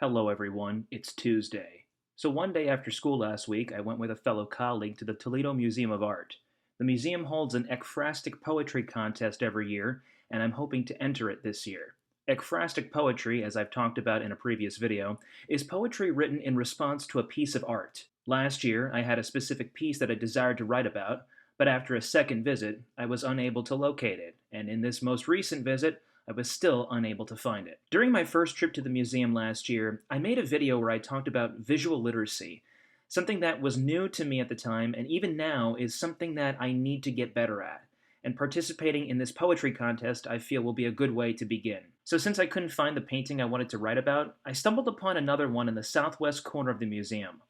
Hello, everyone. It's Tuesday. So, one day after school last week, I went with a fellow colleague to the Toledo Museum of Art. The museum holds an ekphrastic poetry contest every year, and I'm hoping to enter it this year. Ekphrastic poetry, as I've talked about in a previous video, is poetry written in response to a piece of art. Last year, I had a specific piece that I desired to write about, but after a second visit, I was unable to locate it, and in this most recent visit, I was still unable to find it. During my first trip to the museum last year, I made a video where I talked about visual literacy, something that was new to me at the time and even now is something that I need to get better at. And participating in this poetry contest I feel will be a good way to begin. So since I couldn't find the painting I wanted to write about, I stumbled upon another one in the southwest corner of the museum.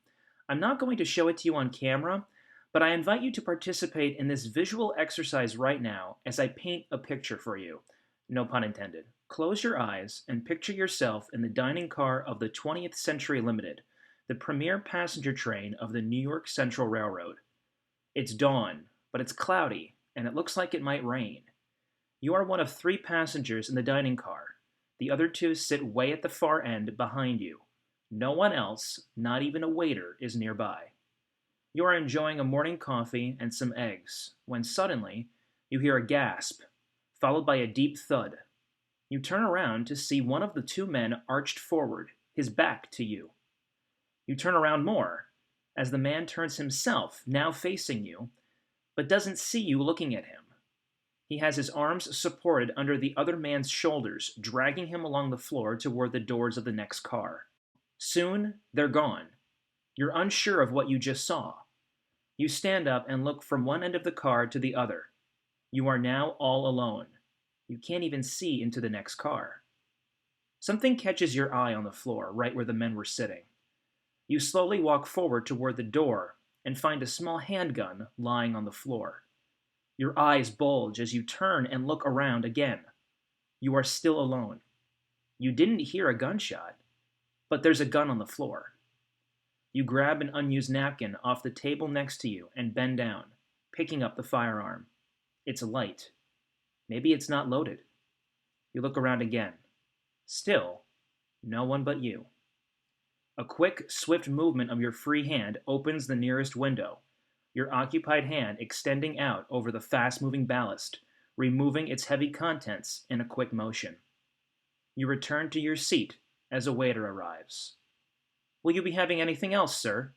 I'm not going to show it to you on camera, but I invite you to participate in this visual exercise right now as I paint a picture for you. No pun intended. Close your eyes and picture yourself in the dining car of the 20th Century Limited, the premier passenger train of the New York Central Railroad. It's dawn, but it's cloudy, and it looks like it might rain. You are one of three passengers in the dining car. The other two sit way at the far end behind you. No one else, not even a waiter, is nearby. You are enjoying a morning coffee and some eggs, when suddenly you hear a gasp followed by a deep thud. You turn around to see one of the two men arched forward, his back to you. You turn around more, as the man turns himself, now facing you, but doesn't see you looking at him. He has his arms supported under the other man's shoulders, dragging him along the floor toward the doors of the next car. Soon, they're gone. You're unsure of what you just saw. You stand up and look from one end of the car to the other. You are now all alone. You can't even see into the next car. Something catches your eye on the floor, right where the men were sitting. You slowly walk forward toward the door and find a small handgun lying on the floor. Your eyes bulge as you turn and look around again. You are still alone. You didn't hear a gunshot, but there's a gun on the floor. You grab an unused napkin off the table next to you and bend down, picking up the firearm. It's light. Maybe it's not loaded. You look around again. Still, no one but you. A quick, swift movement of your free hand opens the nearest window, your occupied hand extending out over the fast-moving ballast, removing its heavy contents in a quick motion. You return to your seat as a waiter arrives. "Will you be having anything else, sir?"